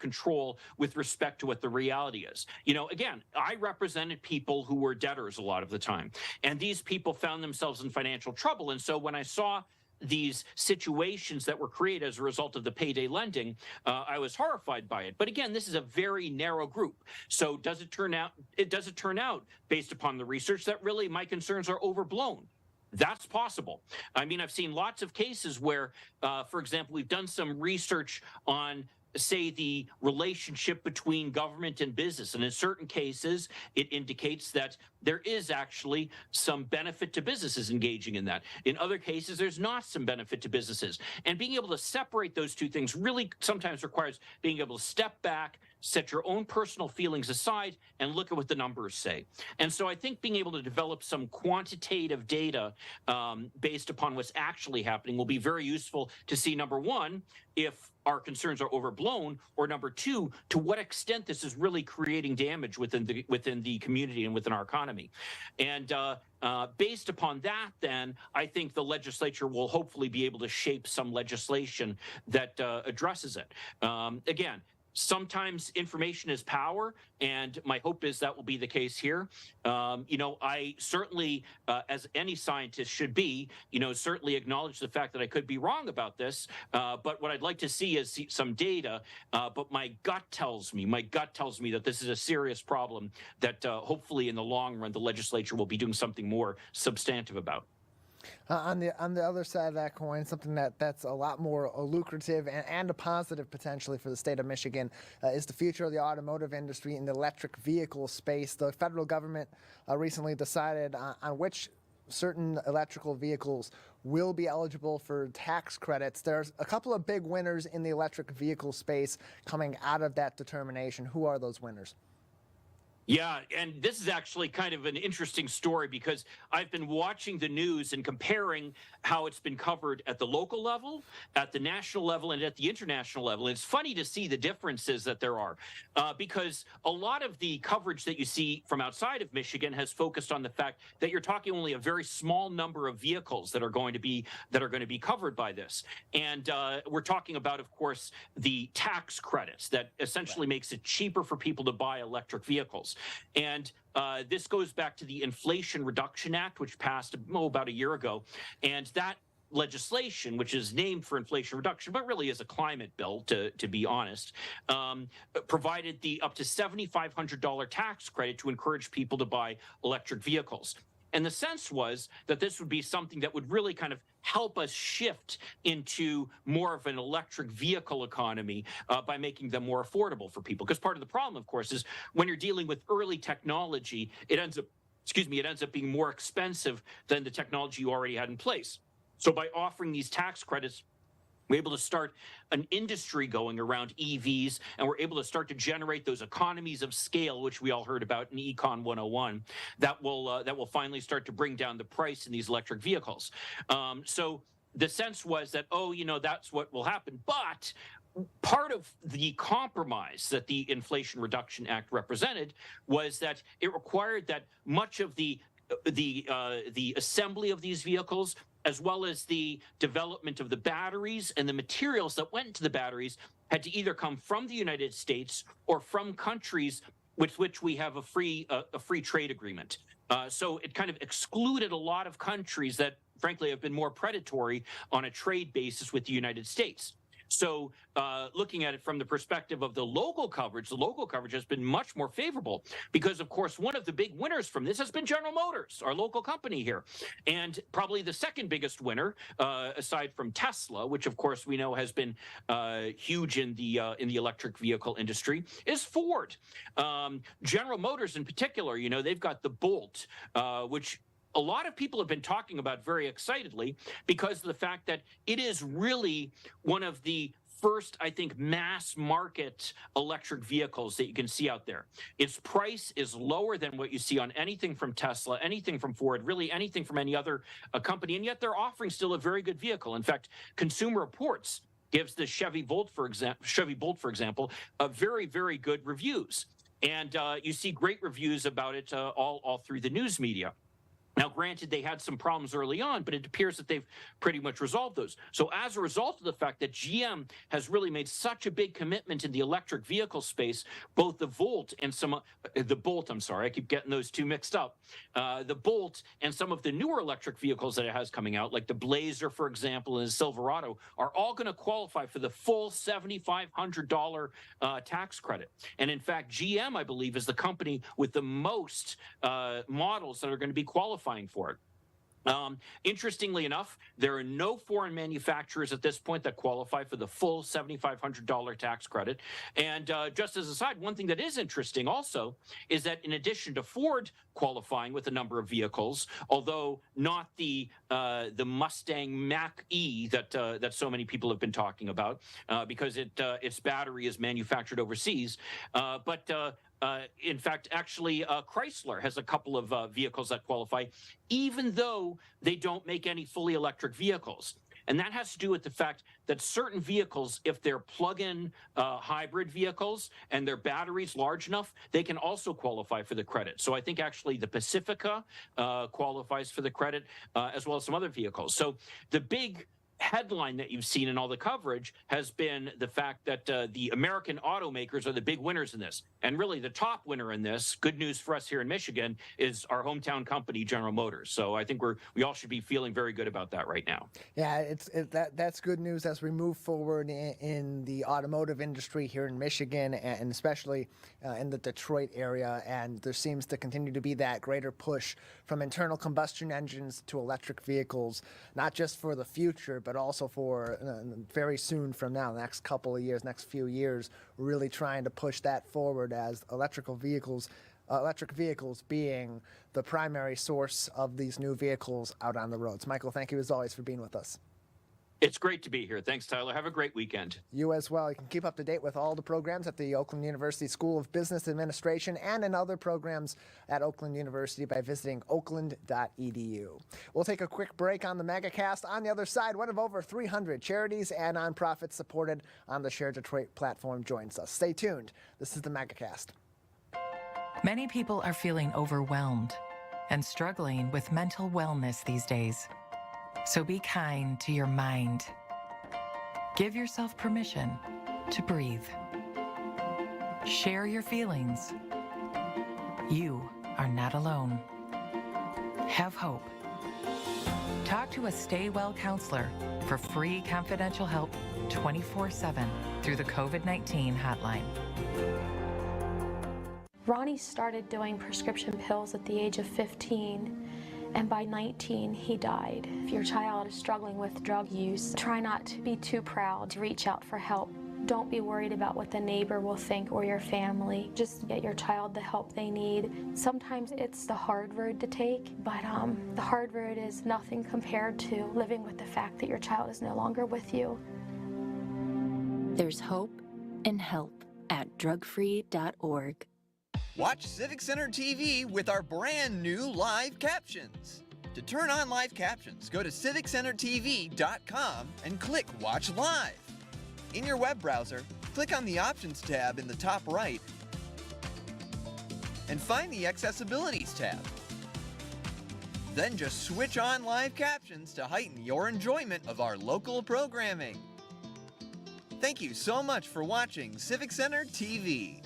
control with respect to what the reality is. You know, again, I represented people who were debtors a lot of the time, and these people found themselves in financial trouble. And so when I saw these situations that were created as a result of the payday lending, I was horrified by it. But again, this is a very narrow group. So does it turn out based upon the research that really my concerns are overblown? That's possible. I mean, I've seen lots of cases where, for example, we've done some research on, say, the relationship between government and business. And in certain cases, it indicates that there is actually some benefit to businesses engaging in that. In other cases, there's not some benefit to businesses. And being able to separate those two things really sometimes requires being able to step back, set your own personal feelings aside, and look at what the numbers say. And so I think being able to develop some quantitative data based upon what's actually happening will be very useful to see, number one, if our concerns are overblown, or number two, to what extent this is really creating damage within the community and within our economy. And based upon that, then, I think the legislature will hopefully be able to shape some legislation that addresses it. Again, sometimes information is power, and my hope is that will be the case here. You know, I certainly, as any scientist should be, certainly acknowledge the fact that I could be wrong about this. But what I'd like to see is some data. But my gut tells me that this is a serious problem that hopefully in the long run, the legislature will be doing something more substantive about. On the other side of that coin, something that's a lot more lucrative and a positive potentially for the state of Michigan is the future of the automotive industry in the electric vehicle space. The federal government recently decided on which certain electrical vehicles will be eligible for tax credits. There's a couple of big winners in the electric vehicle space coming out of that determination. Who are those winners? Yeah, and this is actually kind of an interesting story, because I've been watching the news and comparing how it's been covered at the local level, at the national level, and at the international level. And it's funny to see the differences that there are, because a lot of the coverage that you see from outside of Michigan has focused on the fact that you're talking only a very small number of vehicles that are going to be covered by this. And we're talking about, of course, the tax credits that essentially makes it cheaper for people to buy electric vehicles. And this goes back to the Inflation Reduction Act, which passed about a year ago. And that legislation, which is named for inflation reduction, but really is a climate bill, to be honest, provided the up to $7,500 tax credit to encourage people to buy electric vehicles. And the sense was that this would be something that would really kind of help us shift into more of an electric vehicle economy by making them more affordable for people. Because part of the problem, of course, is when you're dealing with early technology, it ends up being more expensive than the technology you already had in place. So by offering these tax credits, we're able to start an industry going around EVs, and we're able to start to generate those economies of scale, which we all heard about in Econ 101, that will finally start to bring down the price in these electric vehicles. So the sense was that, that's what will happen. But part of the compromise that the Inflation Reduction Act represented was that it required that much of the assembly of these vehicles, as well as the development of the batteries and the materials that went into the batteries, had to either come from the United States or from countries with which we have a free trade agreement. So it kind of excluded a lot of countries that, frankly, have been more predatory on a trade basis with the United States. So looking at it from the perspective of the local coverage has been much more favorable because, of course, one of the big winners from this has been General Motors, our local company here. And probably the second biggest winner, aside from Tesla, which, of course, we know has been huge in the electric vehicle industry, is Ford. General Motors in particular, you know, they've got the Bolt, which a lot of people have been talking about very excitedly because of the fact that it is really one of the first, I think, mass market electric vehicles that you can see out there. Its price is lower than what you see on anything from Tesla, anything from Ford, really anything from any other company, and yet they're offering still a very good vehicle. In fact, Consumer Reports gives the Chevy Bolt, for example, a very, very good reviews. And you see great reviews about it all through the news media. Now, granted, they had some problems early on, but it appears that they've pretty much resolved those. So as a result of the fact that GM has really made such a big commitment in the electric vehicle space, both the Bolt, I'm sorry, I keep getting those two mixed up. The Bolt and some of the newer electric vehicles that it has coming out, like the Blazer, for example, and the Silverado, are all going to qualify for the full $7,500 tax credit. And in fact, GM, I believe, is the company with the most models that are going to be qualifying for it. Interestingly enough, there are no foreign manufacturers at this point that qualify for the full $7,500 tax credit. And just as a side, one thing that is interesting also is that in addition to Ford qualifying with a number of vehicles, although not the Mustang Mach-E that so many people have been talking about because its battery is manufactured overseas, in fact, actually, Chrysler has a couple of vehicles that qualify, even though they don't make any fully electric vehicles. And that has to do with the fact that certain vehicles, if they're plug-in hybrid vehicles and their batteries large enough, they can also qualify for the credit. So I think actually the Pacifica qualifies for the credit, as well as some other vehicles. So the big headline that you've seen in all the coverage has been the fact that the American automakers are the big winners in this. And really the top winner in this, good news for us here in Michigan, is our hometown company, General Motors. So I think we all should be feeling very good about that right now. Yeah, that's good news as we move forward in the automotive industry here in Michigan, and especially in the Detroit area. And there seems to continue to be that greater push from internal combustion engines to electric vehicles, not just for the future, but also for very soon from now, the next couple of years, next few years, really trying to push that forward as electric vehicles being the primary source of these new vehicles out on the roads. Michael, thank you as always for being with us. It's great to be here. Thanks, Tyler. Have a great weekend. You as well. You can keep up to date with all the programs at the Oakland University School of Business Administration and in other programs at Oakland University by visiting oakland.edu. We'll take a quick break on the Megacast. On the other side, one of over 300 charities and nonprofits supported on the Share Detroit platform joins us. Stay tuned. This is the Megacast. Many people are feeling overwhelmed and struggling with mental wellness these days. So be kind to your mind. Give yourself permission to breathe. Share your feelings. You are not alone. Have hope. Talk to a Stay Well counselor for free confidential help 24/7 through the COVID-19 hotline. Ronnie started doing prescription pills at the age of 15. And by 19, he died. If your child is struggling with drug use, try not to be too proud to reach out for help. Don't be worried about what the neighbor will think or your family. Just get your child the help they need. Sometimes it's the hard road to take, but the hard road is nothing compared to living with the fact that your child is no longer with you. There's hope and help at drugfree.org. Watch Civic Center TV with our brand new live captions. To turn on live captions, go to civiccentertv.com and click Watch Live. In your web browser, click on the Options tab in the top right and find the Accessibilities tab. Then just switch on live captions to heighten your enjoyment of our local programming. Thank you so much for watching Civic Center TV.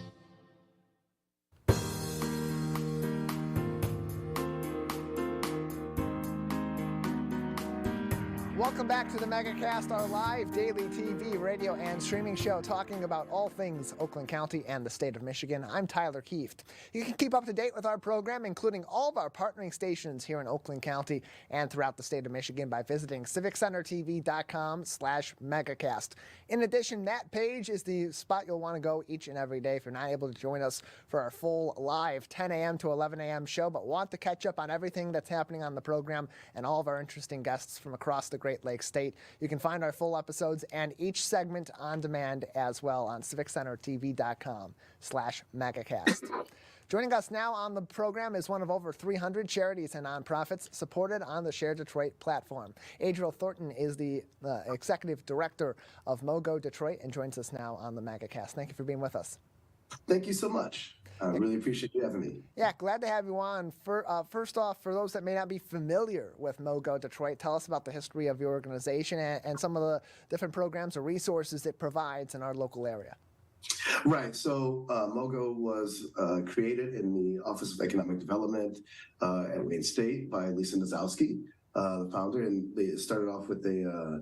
Welcome back to the Megacast, our live daily TV, radio, and streaming show talking about all things Oakland County and the state of Michigan. I'm Tyler Kieft. You can keep up to date with our program, including all of our partnering stations here in Oakland County and throughout the state of Michigan by visiting civiccentertv.com/megacast. In addition, that page is the spot you'll want to go each and every day if you're not able to join us for our full live 10 a.m. to 11 a.m. show, but want to catch up on everything that's happening on the program and all of our interesting guests from across the Great Lakes State. You can find our full episodes and each segment on demand as well on civiccentertv.com/megacast. Joining us now on the program is one of over 300 charities and nonprofits supported on the Share Detroit platform. Adriel Thornton is the Executive Director of MoGo Detroit and joins us now on the Megacast. Thank you for being with us. Thank you so much. I really appreciate you having me. Yeah, glad to have you on. First off, for those that may not be familiar with MoGo Detroit, tell us about the history of your organization and some of the different programs or resources it provides in our local area. Right. So MoGo was created in the Office of Economic Development at Wayne State by Lisa Nazowski, the founder, and they started off with a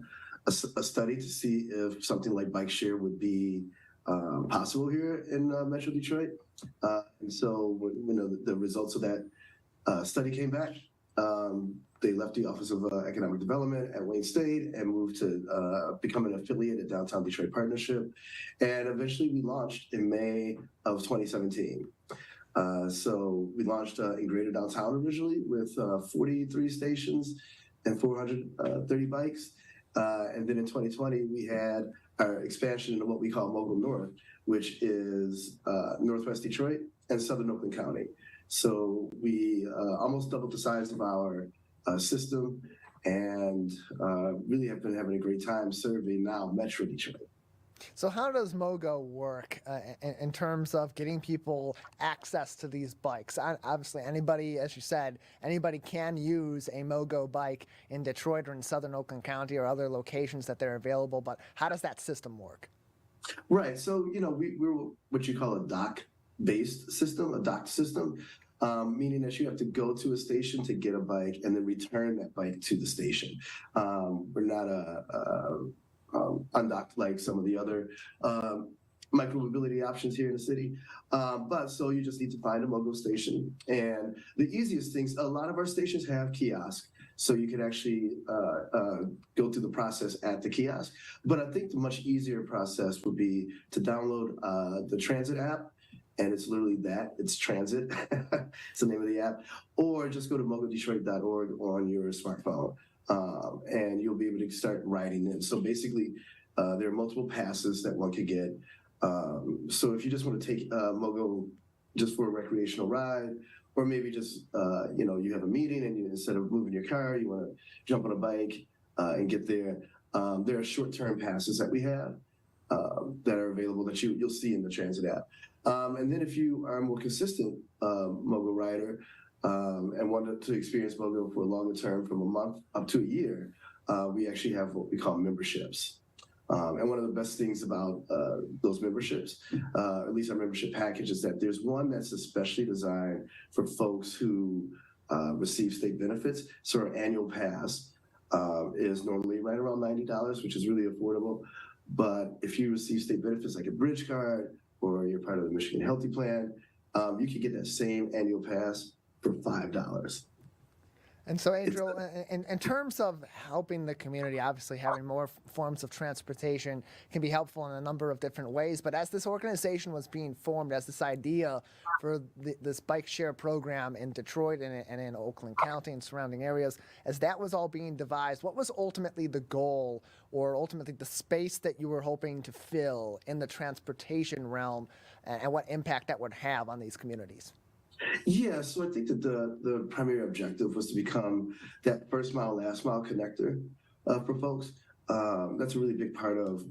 study to see if something like bike share would be possible here in Metro Detroit. And so when the results of that study came back, they left the Office of Economic Development at Wayne State and moved to become an affiliate at Downtown Detroit Partnership. And eventually we launched in May of 2017. So we launched in Greater Downtown originally with 43 stations and 430 bikes. And then in 2020, we had our expansion into what we call MoGo North, which is Northwest Detroit and Southern Oakland County. So we almost doubled the size of our system and really have been having a great time serving now Metro Detroit. So how does MoGo work in terms of getting people access to these bikes? Obviously, anybody, as you said, anybody can use a MoGo bike in Detroit or in Southern Oakland County or other locations that they're available, but how does that system work? Right. So, we're what you call a dock-based system, a docked system, meaning that you have to go to a station to get a bike and then return that bike to the station. We're not undocked like some of the other micromobility options here in the city. But so you just need to find a MoGo station. And the easiest things, a lot of our stations have kiosks, so you can actually go through the process at the kiosk. But I think the much easier process would be to download the Transit app. And it's literally that. It's Transit. It's the name of the app. Or just go to mogodetroit.org on your smartphone. And you'll be able to start riding in. So basically, there are multiple passes that one could get. So if you just want to take MoGo just for a recreational ride, or maybe just, you have a meeting and instead of moving your car, you want to jump on a bike and get there. There are short-term passes that we have that are available that you'll see in the Transit app. And then if you are a more consistent MoGo rider, and wanted to experience MoGo for a longer term from a month up to a year, we actually have what we call memberships. And one of the best things about those memberships, at least our membership package, is that there's one that's especially designed for folks who receive state benefits. So our annual pass is normally right around $90, which is really affordable. But if you receive state benefits like a bridge card or you're part of the Michigan Healthy Plan, you can get that same annual pass for $5. And so, Adriel, in terms of helping the community, obviously having more forms of transportation can be helpful in a number of different ways. But as this organization was being formed, as this idea for this bike share program in Detroit and in Oakland County and surrounding areas, as that was all being devised, what was ultimately the goal or ultimately the space that you were hoping to fill in the transportation realm and what impact that would have on these communities? Yeah, so I think that the primary objective was to become that first mile, last mile connector for folks. that's a really big part of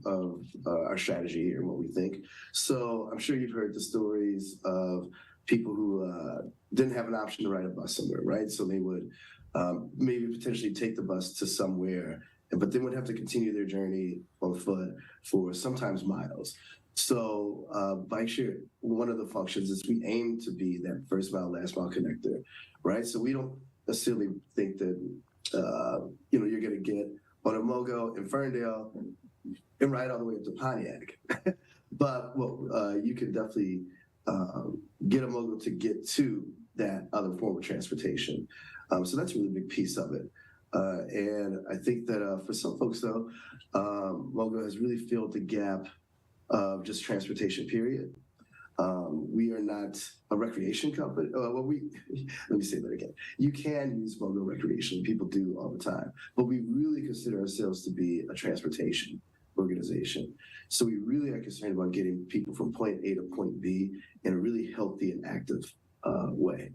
our strategy here and what we think. So I'm sure you've heard the stories of people who didn't have an option to ride a bus somewhere, right? So they would maybe potentially take the bus to somewhere, but then would have to continue their journey on foot for sometimes miles. So bike share, one of the functions is we aim to be that first mile, last mile connector, right? So we don't necessarily think that, you're going to get on a MoGo in Ferndale and ride all the way up to Pontiac. But you can definitely get a MoGo to get to that other form of transportation. So that's a really big piece of it. And I think that for some folks, though, MoGo has really filled the gap of just transportation, period. We are not a recreation company. Let me say that again. You can use MoGo recreation. People do all the time. But we really consider ourselves to be a transportation organization. So we really are concerned about getting people from point A to point B in a really healthy and active way.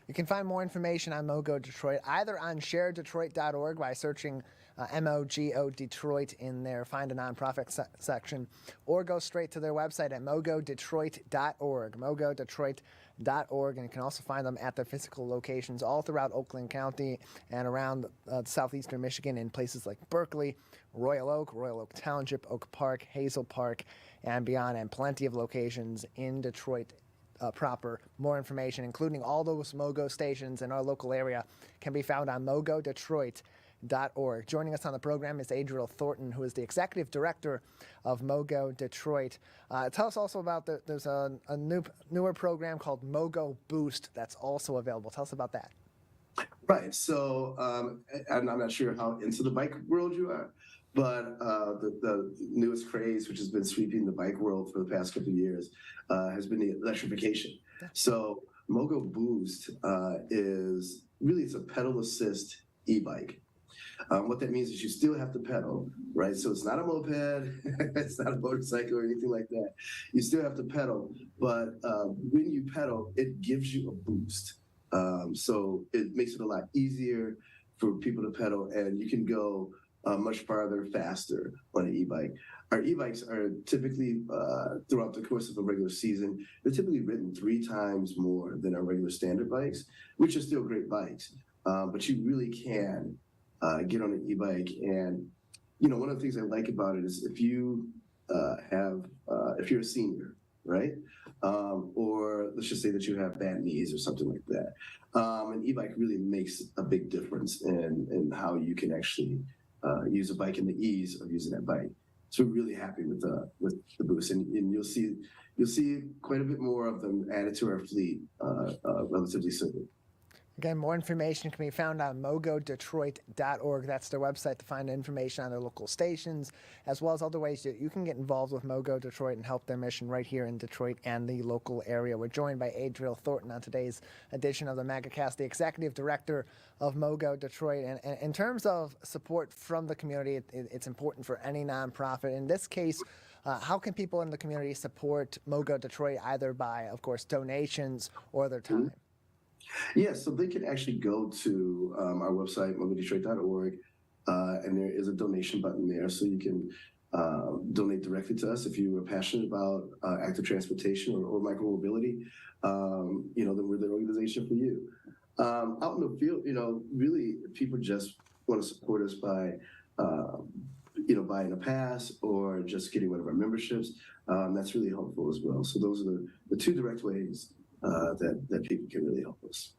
You can find more information on MoGo Detroit either on sharedetroit.org by searching MoGo Detroit in their Find a Nonprofit section, or go straight to their website at mogodetroit.org, mogodetroit.org, and you can also find them at their physical locations all throughout Oakland County and around southeastern Michigan in places like Berkeley, Royal Oak Township, Oak Park, Hazel Park, and beyond, and plenty of locations in Detroit proper. More information, including all those MoGo stations in our local area, can be found on mogodetroit.org. Joining us on the program is Adriel Thornton, who is the Executive Director of MoGo Detroit. Tell us also about there's a newer program called MoGo Boost that's also available. Tell us about that. Right. So I'm not sure how into the bike world you are, but the newest craze, which has been sweeping the bike world for the past couple of years, has been the electrification. So MoGo Boost is really, it's a pedal assist e-bike. What that means is you still have to pedal, right? So it's not a moped, it's not a motorcycle or anything like that. You still have to pedal, but when you pedal, it gives you a boost. So it makes it a lot easier for people to pedal, and you can go much farther, faster on an e-bike. Our e-bikes are typically, throughout the course of a regular season, they're typically ridden 3 times more than our regular standard bikes, which are still great bikes. But you really can get on an e-bike. And, one of the things I like about it is if you if you're a senior, right? Or let's just say that you have bad knees or something like that. An e-bike really makes a big difference in how you can actually use a bike and the ease of using that bike. So we're really happy with the Boost, and you'll see quite a bit more of them added to our fleet relatively soon. Again, more information can be found on mogodetroit.org. That's their website to find information on their local stations, as well as other ways that you can get involved with MoGo Detroit and help their mission right here in Detroit and the local area. We're joined by Adriel Thornton on today's edition of the Megacast, the Executive Director of MoGo Detroit. And in terms of support from the community, it's important for any nonprofit. In this case, how can people in the community support MoGo Detroit, either by, of course, donations or their time? Yeah, so they can actually go to our website, mogodetroit.org, and there is a donation button there, so you can donate directly to us if you are passionate about active transportation or micromobility. Then we're the organization for you. Out in the field, really, if people just want to support us by, buying a pass or just getting one of our memberships, that's really helpful as well. So those are the 2 direct ways that people can really help us.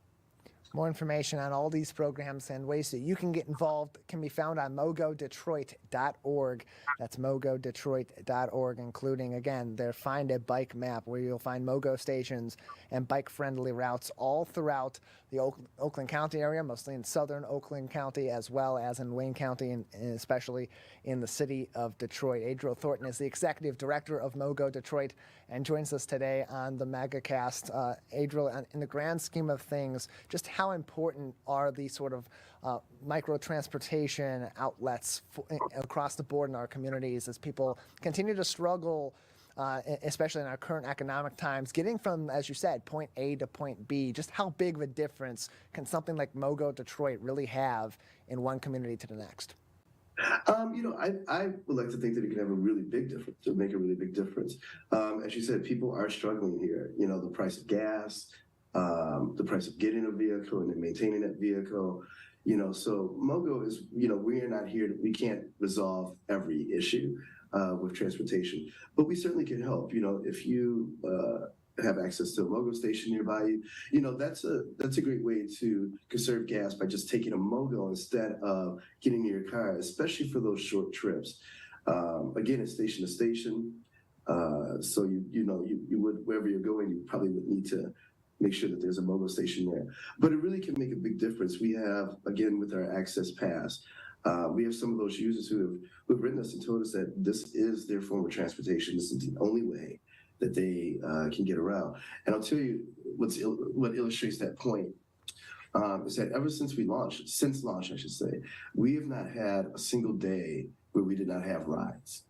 More information on all these programs and ways that you can get involved can be found on mogodetroit.org. That's mogodetroit.org, including, again, their Find a Bike map, where you'll find MoGo stations and bike-friendly routes all throughout the Oakland County area, mostly in southern Oakland County, as well as in Wayne County, and especially in the city of Detroit. Adriel Thornton is the Executive Director of MoGo Detroit and joins us today on the Megacast. Adriel, in the grand scheme of things, just how important are these sort of micro-transportation outlets across the board in our communities as people continue to struggle, especially in our current economic times, getting from, as you said, point A to point B? Just how big of a difference can something like MoGo Detroit really have in one community to the next? I would like to think that it can have a really big difference, to make a really big difference. As you said, people are struggling here. The price of gas, the price of getting a vehicle and then maintaining that vehicle. So MoGo is, we are not here, we can't resolve every issue with transportation, but we certainly can help. If you have access to a MoGo station nearby you, that's a great way to conserve gas by just taking a MoGo instead of getting in your car, especially for those short trips. Again, it's station to station, so you would, wherever you're going, you probably would need to make sure that there's a MoGo station there. But it really can make a big difference. We have, again, with our Access Pass, we have some of those users who've written us and told us that this is their form of transportation. This is the only way that they can get around. And I'll tell you what illustrates that point is that ever since launch, I should say, we have not had a single day where we did not have rides.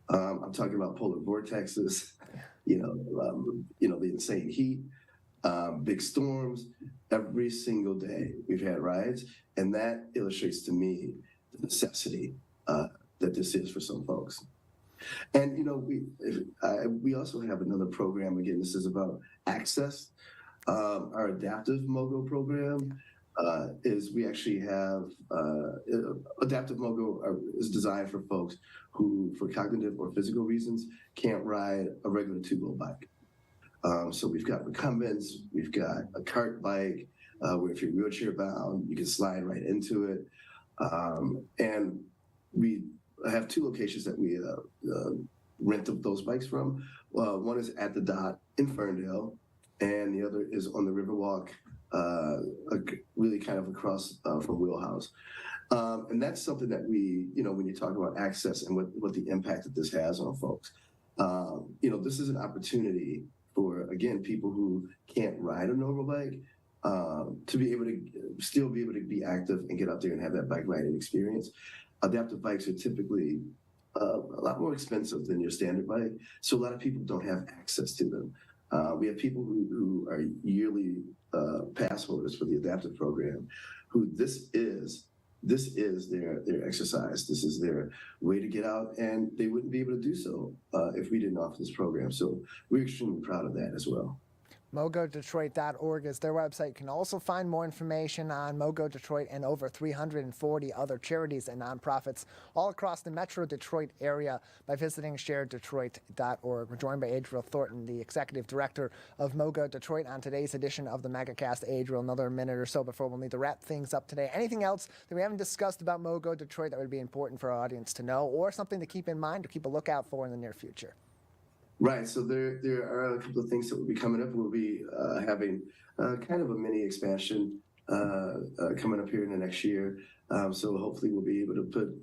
I'm talking about polar vortexes, the insane heat, big storms. Every single day we've had rides, and that illustrates to me the necessity that this is for some folks. And we also have another program. Again, this is about access. Our adaptive MoGo program is we actually have adaptive MoGo is designed for folks who, for cognitive or physical reasons, can't ride a regular two-wheel bike. So we've got recumbents, we've got a cart bike, where if you're wheelchair bound, you can slide right into it. And we have two locations that we rent those bikes from. One is at the Dot in Ferndale, and the other is on the Riverwalk, really kind of across from Wheelhouse. And that's something that we, when you talk about access and what the impact that this has on folks, this is an opportunity for, again, people who can't ride a normal bike to be able to still be able to be active and get out there and have that bike riding experience. Adaptive bikes are typically a lot more expensive than your standard bike, so a lot of people don't have access to them. We have people who are yearly pass holders for the adaptive program, who this is their exercise. This is their way to get out, and they wouldn't be able to do so if we didn't offer this program. So we're extremely proud of that as well. MoGoDetroit.org is their website. You can also find more information on MoGo Detroit and over 340 other charities and nonprofits all across the Metro Detroit area by visiting sharedetroit.org. We're joined by Adriel Thornton, the Executive Director of MoGo Detroit, on today's edition of the Megacast. Adriel, another minute or so before we'll need to wrap things up today. Anything else that we haven't discussed about MoGo Detroit that would be important for our audience to know, or something to keep in mind or keep a lookout for in the near future? Right. So there are a couple of things that will be coming up. We'll be having kind of a mini expansion coming up here in the next year. So hopefully we'll be able to put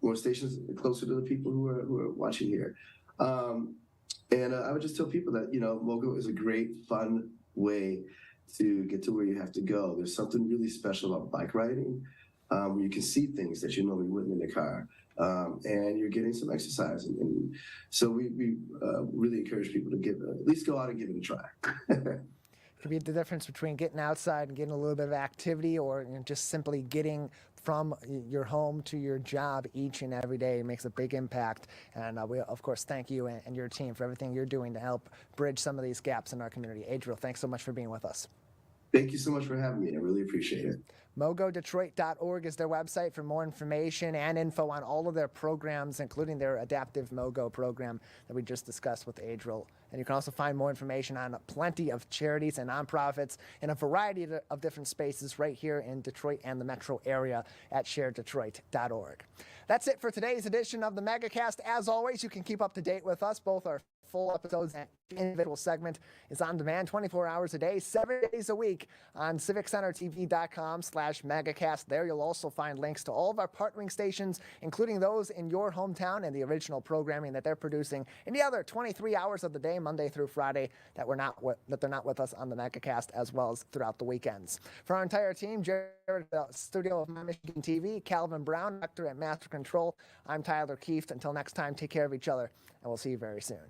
more stations closer to the people who are watching here. And I would just tell people that MoGo is a great, fun way to get to where you have to go. There's something really special about bike riding, where you can see things that you normally wouldn't in the car. And you're getting some exercise. And so we really encourage people to at least go out and give it a try. It could be the difference between getting outside and getting a little bit of activity, or just simply getting from your home to your job each and every day. It makes a big impact. And we, of course, thank you and your team for everything you're doing to help bridge some of these gaps in our community. Adriel, thanks so much for being with us. Thank you so much for having me. I really appreciate it. MoGoDetroit.org is their website for more information and info on all of their programs, including their adaptive MoGo program that we just discussed with Adriel. And you can also find more information on plenty of charities and nonprofits in a variety of different spaces right here in Detroit and the metro area at sharedetroit.org. That's it for today's edition of the Megacast. As always, you can keep up to date with us. Both our full episodes and individual segment is on demand 24 hours a day, 7 days a week on civiccentertv.com/megacast. There you'll also find links to all of our partnering stations, including those in your hometown and the original programming that they're producing in the other 23 hours of the day, Monday through Friday, that they're not with us on the Megacast, as well as throughout the weekends. For our entire team, Jared at the studio of My Michigan TV, Calvin Brown, director at Master Control, I'm Tyler Kieft. Until next time, take care of each other, and we'll see you very soon.